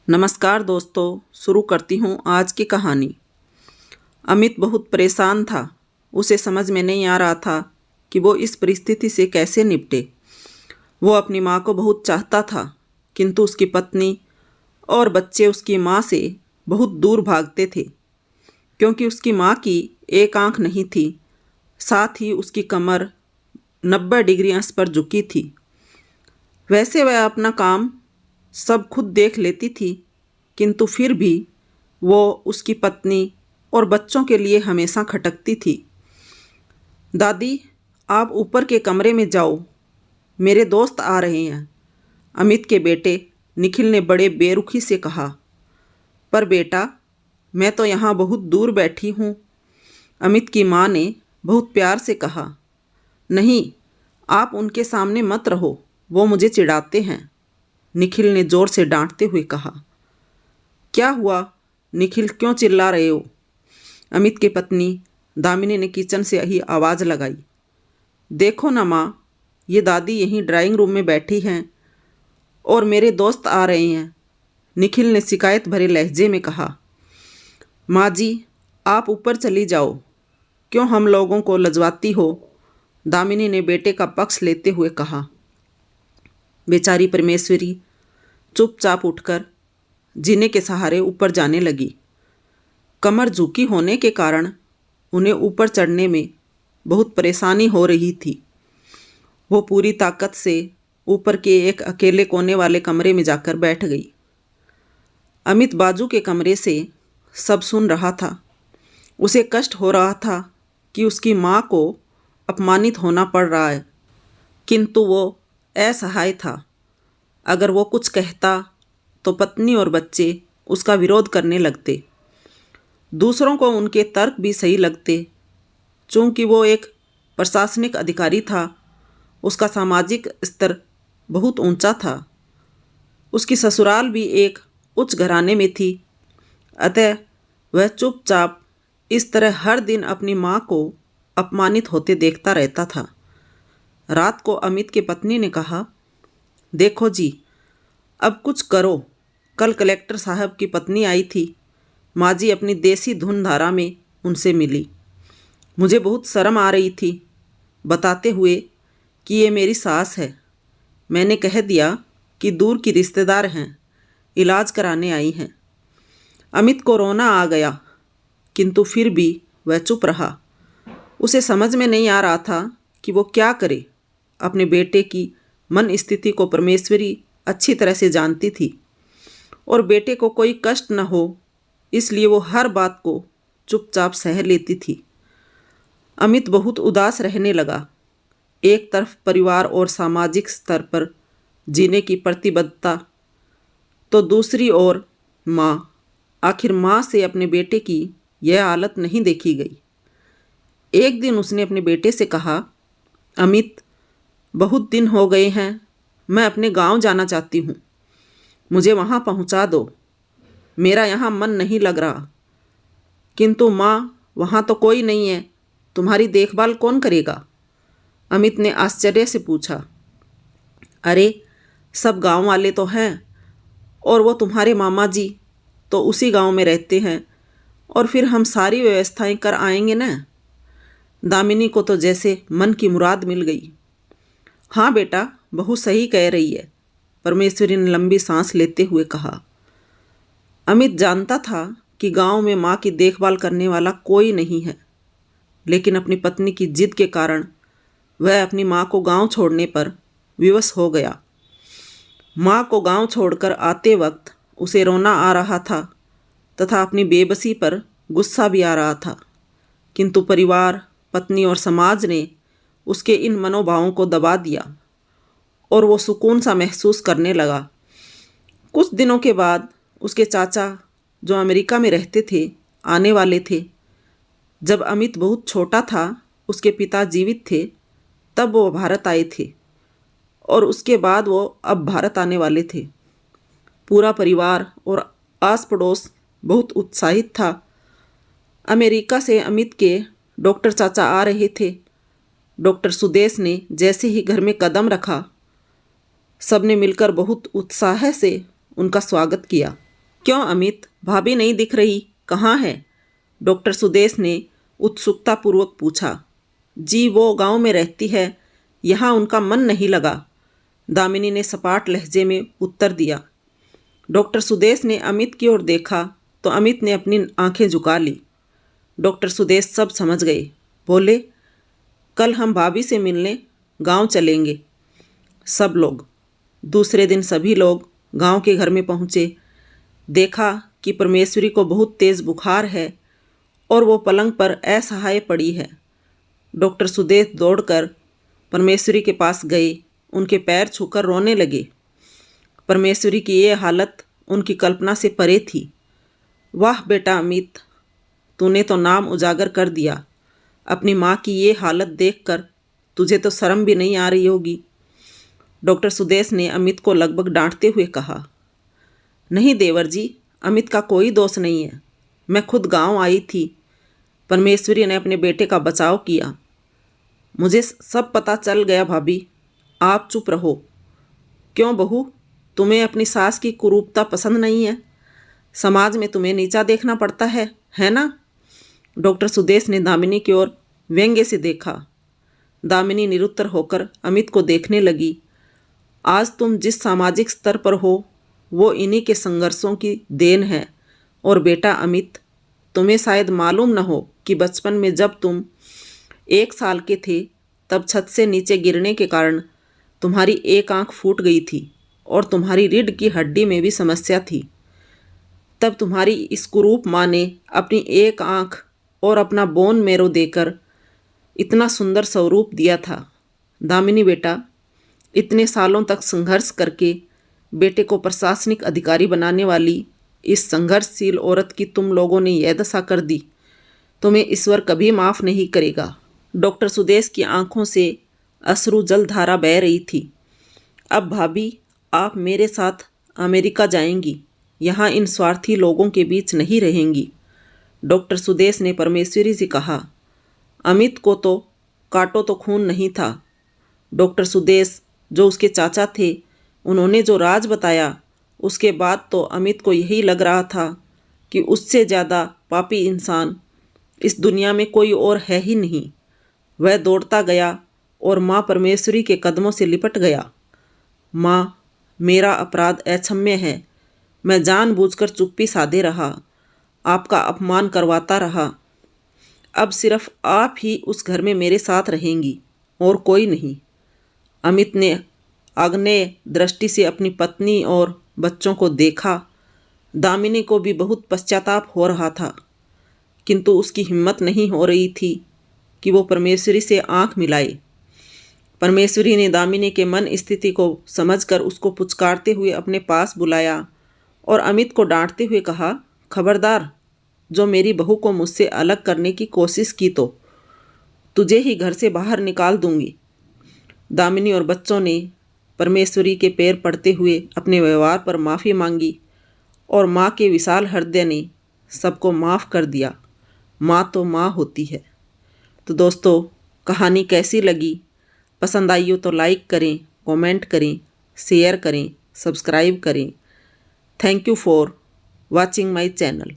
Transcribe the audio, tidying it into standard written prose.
नमस्कार दोस्तों, शुरू करती हूँ आज की कहानी। अमित बहुत परेशान था। उसे समझ में नहीं आ रहा था कि वो इस परिस्थिति से कैसे निपटे। वो अपनी माँ को बहुत चाहता था, किंतु उसकी पत्नी और बच्चे उसकी माँ से बहुत दूर भागते थे, क्योंकि उसकी माँ की एक आंख नहीं थी, साथ ही उसकी कमर 90 डिग्री अंश पर झुकी थी। वैसे वह अपना काम सब खुद देख लेती थी, किंतु फिर भी वो उसकी पत्नी और बच्चों के लिए हमेशा खटकती थी। दादी, आप ऊपर के कमरे में जाओ, मेरे दोस्त आ रहे हैं, अमित के बेटे निखिल ने बड़े बेरुखी से कहा। पर बेटा, मैं तो यहाँ बहुत दूर बैठी हूँ, अमित की माँ ने बहुत प्यार से कहा। नहीं, आप उनके सामने मत रहो, वो मुझे चिढ़ाते हैं, निखिल ने ज़ोर से डांटते हुए कहा। क्या हुआ निखिल, क्यों चिल्ला रहे हो? अमित की पत्नी दामिनी ने किचन से ही आवाज़ लगाई। देखो ना माँ, ये दादी यहीं ड्राइंग रूम में बैठी हैं और मेरे दोस्त आ रहे हैं, निखिल ने शिकायत भरे लहजे में कहा। माँ जी, आप ऊपर चली जाओ, क्यों हम लोगों को लजवाती हो? दामिनी ने बेटे का पक्ष लेते हुए कहा। बेचारी परमेश्वरी चुपचाप उठकर जीने के सहारे ऊपर जाने लगी। कमर झुकी होने के कारण उन्हें ऊपर चढ़ने में बहुत परेशानी हो रही थी। वो पूरी ताकत से ऊपर के एक अकेले कोने वाले कमरे में जाकर बैठ गई। अमित बाजू के कमरे से सब सुन रहा था। उसे कष्ट हो रहा था कि उसकी माँ को अपमानित होना पड़ रहा है, किंतु वो असहाय था। अगर वो कुछ कहता तो पत्नी और बच्चे उसका विरोध करने लगते। दूसरों को उनके तर्क भी सही लगते। चूँकि वो एक प्रशासनिक अधिकारी था, उसका सामाजिक स्तर बहुत ऊंचा था। उसकी ससुराल भी एक उच्च घराने में थी, अतः वह चुपचाप इस तरह हर दिन अपनी माँ को अपमानित होते देखता रहता था। रात को अमित की पत्नी ने कहा, देखो जी, अब कुछ करो। कल कलेक्टर साहब की पत्नी आई थी, माँ जी अपनी देसी धुन धारा में उनसे मिली। मुझे बहुत शर्म आ रही थी बताते हुए कि ये मेरी सास है। मैंने कह दिया कि दूर की रिश्तेदार हैं, इलाज कराने आई हैं। अमित को रोना आ गया, किंतु फिर भी वह चुप रहा। उसे समझ में नहीं आ रहा था कि वो क्या करे। अपने बेटे की मन स्थिति को परमेश्वरी अच्छी तरह से जानती थी और बेटे को कोई कष्ट न हो, इसलिए वो हर बात को चुपचाप सह लेती थी। अमित बहुत उदास रहने लगा। एक तरफ परिवार और सामाजिक स्तर पर जीने की प्रतिबद्धता, तो दूसरी ओर माँ। आखिर माँ से अपने बेटे की यह हालत नहीं देखी गई। एक दिन उसने अपने बेटे से कहा, अमित, बहुत दिन हो गए हैं, मैं अपने गांव जाना चाहती हूँ, मुझे वहाँ पहुँचा दो। मेरा यहाँ मन नहीं लग रहा। किंतु माँ, वहाँ तो कोई नहीं है, तुम्हारी देखभाल कौन करेगा? अमित ने आश्चर्य से पूछा। अरे, सब गांव वाले तो हैं, और वो तुम्हारे मामा जी तो उसी गांव में रहते हैं, और फिर हम सारी व्यवस्थाएं कर आएंगे ना। दामिनी को तो जैसे मन की मुराद मिल गई। हाँ बेटा, बहू सही कह रही है, परमेश्वरी ने लंबी सांस लेते हुए कहा। अमित जानता था कि गांव में माँ की देखभाल करने वाला कोई नहीं है, लेकिन अपनी पत्नी की जिद के कारण वह अपनी माँ को गांव छोड़ने पर विवश हो गया। माँ को गांव छोड़कर आते वक्त उसे रोना आ रहा था तथा अपनी बेबसी पर गुस्सा भी आ रहा था, किंतु परिवार, पत्नी और समाज ने उसके इन मनोभावों को दबा दिया और वो सुकून सा महसूस करने लगा। कुछ दिनों के बाद उसके चाचा, जो अमेरिका में रहते थे, आने वाले थे। जब अमित बहुत छोटा था, उसके पिता जीवित थे, तब वो भारत आए थे और उसके बाद वो अब भारत आने वाले थे। पूरा परिवार और आस पड़ोस बहुत उत्साहित था। अमेरिका से अमित के डॉक्टर चाचा आ रहे थे। डॉक्टर सुदेश ने जैसे ही घर में कदम रखा, सबने मिलकर बहुत उत्साह से उनका स्वागत किया। क्यों अमित, भाभी नहीं दिख रही, कहाँ है? डॉक्टर सुदेश ने उत्सुकतापूर्वक पूछा। जी वो गांव में रहती है, यहाँ उनका मन नहीं लगा, दामिनी ने सपाट लहजे में उत्तर दिया। डॉक्टर सुदेश ने अमित की ओर देखा तो अमित ने अपनी आंखें झुका ली। डॉक्टर सुदेश सब समझ गए। बोले, कल हम भाभी से मिलने गांव चलेंगे। सब लोग। दूसरे दिन सभी लोग गांव के घर में पहुँचे। देखा कि परमेश्वरी को बहुत तेज़ बुखार है और वो पलंग पर असहाय पड़ी है। डॉक्टर सुदेश दौड़कर परमेश्वरी के पास गए, उनके पैर छूकर रोने लगे। परमेश्वरी की ये हालत उनकी कल्पना से परे थी। वाह बेटा अमित, तूने तो नाम उजागर कर दिया। अपनी माँ की ये हालत देखकर तुझे तो शर्म भी नहीं आ रही होगी। डॉक्टर सुदेश ने अमित को लगभग डांटते हुए कहा। नहीं देवर जी, अमित का कोई दोष नहीं है। मैं खुद गांव आई थी। परमेश्वरी ने अपने बेटे का बचाव किया। मुझे सब पता चल गया भाभी, आप चुप रहो। क्यों बहू, तुम्हें अपनी सास की कुरूपता पसंद नहीं है? समाज में तुम्हें नीचा देखना पड़ता है ना? डॉक्टर सुदेश ने दामिनी की ओर व्यंग्य से देखा। दामिनी निरुत्तर होकर अमित को देखने लगी। आज तुम जिस सामाजिक स्तर पर हो वो इन्हीं के संघर्षों की देन है। और बेटा अमित, तुम्हें शायद मालूम न हो कि बचपन में जब तुम 1 साल के थे तब छत से नीचे गिरने के कारण तुम्हारी एक आंख फूट गई थी और तुम्हारी रीढ़ की हड्डी में भी समस्या थी। तब तुम्हारी इस कुरूप माँ ने अपनी एक आंख और अपना बोन मैरो देकर इतना सुंदर स्वरूप दिया था। दामिनी बेटा, इतने सालों तक संघर्ष करके बेटे को प्रशासनिक अधिकारी बनाने वाली इस संघर्षशील औरत की तुम लोगों ने यह दशा कर दी। तुम्हें ईश्वर कभी माफ़ नहीं करेगा। डॉक्टर सुदेश की आंखों से अश्रु जलधारा बह रही थी। अब भाभी, आप मेरे साथ अमेरिका जाएंगी, यहाँ इन स्वार्थी लोगों के बीच नहीं रहेंगी। डॉक्टर सुदेश ने परमेश्वरी से कहा। अमित को तो काटो तो खून नहीं था। डॉक्टर सुदेश जो उसके चाचा थे, उन्होंने जो राज बताया, उसके बाद तो अमित को यही लग रहा था कि उससे ज़्यादा पापी इंसान इस दुनिया में कोई और है ही नहीं। वह दौड़ता गया और माँ परमेश्वरी के कदमों से लिपट गया। माँ, मेरा अपराध अक्षम्य है। मैं जानबूझकर चुप्पी साधे रहा, आपका अपमान करवाता रहा। अब सिर्फ आप ही उस घर में मेरे साथ रहेंगी और कोई नहीं। अमित ने आग्नेय दृष्टि से अपनी पत्नी और बच्चों को देखा। दामिनी को भी बहुत पश्चाताप हो रहा था, किंतु उसकी हिम्मत नहीं हो रही थी कि वो परमेश्वरी से आंख मिलाए। परमेश्वरी ने दामिनी के मन स्थिति को समझकर उसको पुचकारते हुए अपने पास बुलाया और अमित को डांटते हुए कहा, खबरदार, जो मेरी बहू को मुझसे अलग करने की कोशिश की तो तुझे ही घर से बाहर निकाल दूंगी। दामिनी और बच्चों ने परमेश्वरी के पैर पड़ते हुए अपने व्यवहार पर माफ़ी मांगी और माँ के विशाल हृदय ने सबको माफ़ कर दिया। माँ तो माँ होती है। तो दोस्तों, कहानी कैसी लगी? पसंद आई हो तो लाइक करें, कमेंट करें, शेयर करें, सब्सक्राइब करें। Thank you for watching my channel.